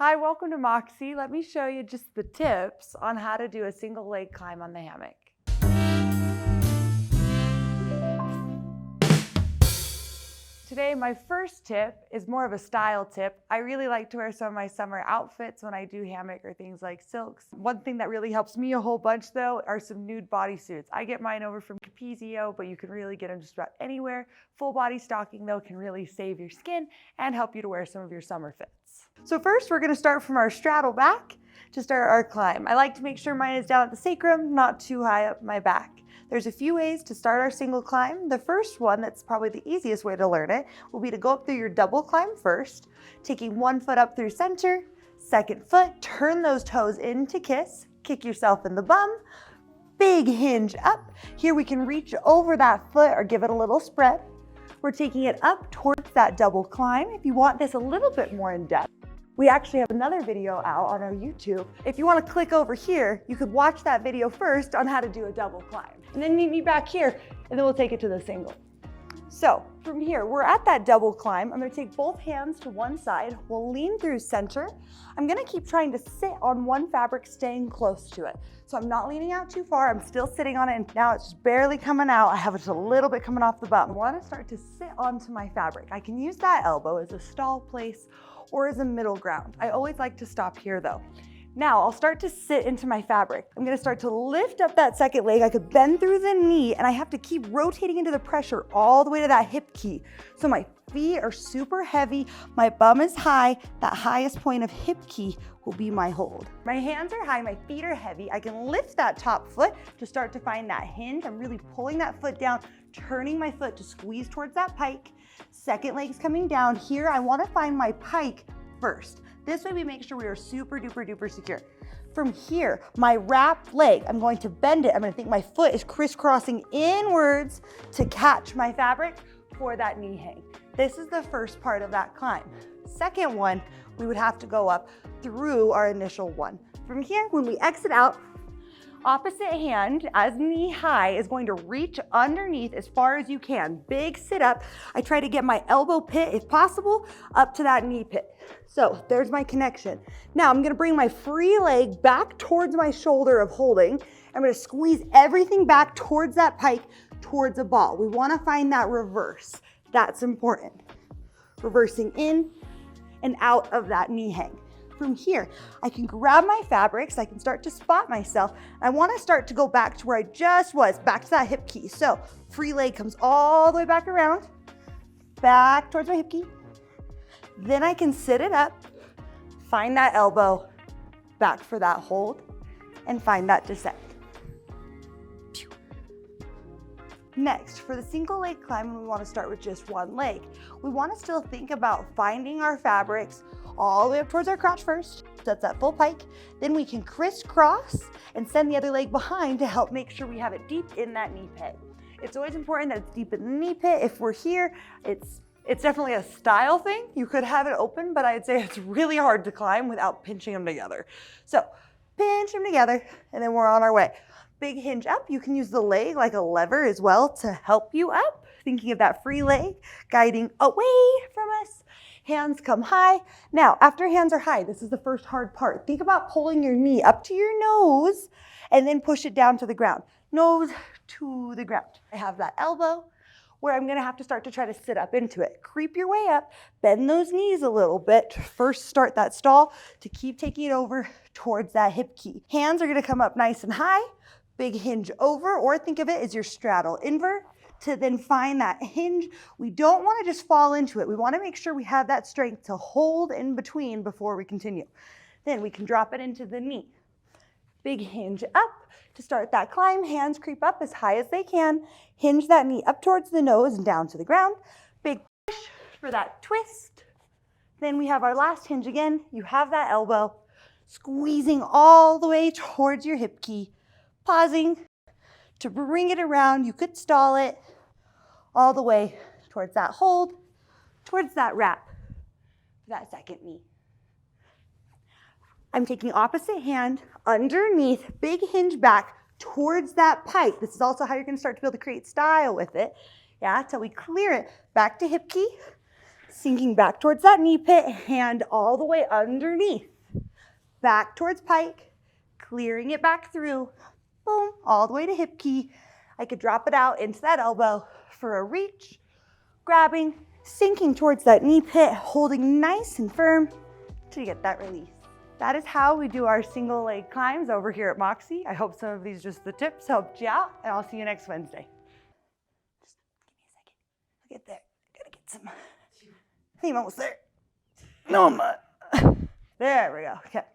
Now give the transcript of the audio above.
Hi, welcome to Moxie. Let me show you just the tips on how to do a single leg climb on the hammock. Today, my first tip is more of a style tip. I really like to wear some of my summer outfits when I do hammock or things like silks. One thing that really helps me a whole bunch though are some nude bodysuits. I get mine over from Capezio, but you can really get them just about anywhere. Full body stocking though can really save your skin and help you to wear some of your summer fits. So first we're gonna start from our straddle back to start our climb. I like to make sure mine is down at the sacrum, not too high up my back. There's a few ways to start our single climb. The first one, that's probably the easiest way to learn it, will be to go up through your double climb first, taking one foot up through center, second foot, turn those toes in to kiss, kick yourself in the bum, big hinge up. Here we can reach over that foot or give it a little spread. We're taking it up towards that double climb. If you want this a little bit more in depth, we actually have another video out on our YouTube. If you want to click over here, you could watch that video first on how to do a double climb. And then meet me back here, and then we'll take it to the single. So from here, we're at that double climb. I'm gonna take both hands to one side. We'll lean through center. I'm gonna keep trying to sit on one fabric, staying close to it. So I'm not leaning out too far. I'm still sitting on it, and now it's just barely coming out. I have it a little bit coming off the bum. I wanna start to sit onto my fabric. I can use that elbow as a stall place or as a middle ground. I always like to stop here though. Now I'll start to sit into my fabric. I'm gonna start to lift up that second leg. I could bend through the knee, and I have to keep rotating into the pressure all the way to that hip key. So my feet are super heavy, my bum is high. That highest point of hip key will be my hold. My hands are high, my feet are heavy. I can lift that top foot to start to find that hinge. I'm really pulling that foot down, turning my foot to squeeze towards that pike. Second leg's coming down. Here I wanna find my pike first. This way we make sure we are super duper duper secure. From here, my wrapped leg, I'm going to bend it. I'm gonna think my foot is crisscrossing inwards to catch my fabric for that knee hang. This is the first part of that climb. Second one, we would have to go up through our initial one. From here, when we exit out, opposite hand, as knee high, is going to reach underneath as far as you can. Big sit up. I try to get my elbow pit, if possible, up to that knee pit. So there's my connection. Now I'm gonna bring my free leg back towards my shoulder of holding. I'm gonna squeeze everything back towards that pike, towards a ball. We wanna find that reverse. That's important. Reversing in and out of that knee hang. From here, I can grab my fabrics, I can start to spot myself. I wanna start to go back to where I just was, back to that hip key. So free leg comes all the way back around, back towards my hip key. Then I can sit it up, find that elbow, back for that hold, and find that descent. Next, for the single leg climb, we wanna start with just one leg. We wanna still think about finding our fabrics all the way up towards our crotch first. That's that full pike. Then we can crisscross and send the other leg behind to help make sure we have it deep in that knee pit. It's always important that it's deep in the knee pit. If we're here, it's definitely a style thing. You could have it open, but I'd say it's really hard to climb without pinching them together. So pinch them together, and then we're on our way. Big hinge up. You can use the leg like a lever as well to help you up. Thinking of that free leg guiding away from us. Hands come high. Now, after hands are high, this is the first hard part. Think about pulling your knee up to your nose and then push it down to the ground. Nose to the ground. I have that elbow where I'm gonna have to start to try to sit up into it. Creep your way up, bend those knees a little bit. First start that stall to keep taking it over towards that hip key. Hands are gonna come up nice and high, big hinge over, or think of it as your straddle invert to then find that hinge. We don't wanna just fall into it. We wanna make sure we have that strength to hold in between before we continue. Then we can drop it into the knee. Big hinge up to start that climb. Hands creep up as high as they can. Hinge that knee up towards the nose and down to the ground. Big push for that twist. Then we have our last hinge again. You have that elbow, squeezing all the way towards your hip key, pausing to bring it around. You could stall it all the way towards that hold, towards that wrap, that second knee. I'm taking opposite hand underneath, big hinge back towards that pike. This is also how you're gonna start to be able to create style with it. Yeah, till we clear it. Back to hip key, sinking back towards that knee pit, hand all the way underneath. Back towards pike, clearing it back through, boom, all the way to hip key. I could drop it out into that elbow for a reach, grabbing, sinking towards that knee pit, holding nice and firm to get that release. That is how we do our single leg climbs over here at Moxie. I hope some of these, just the tips, helped you out, and I'll see you next Wednesday. Just give me a second. I'll get there. Gotta get some. I think I'm almost there. No, I'm not. There we go. Okay.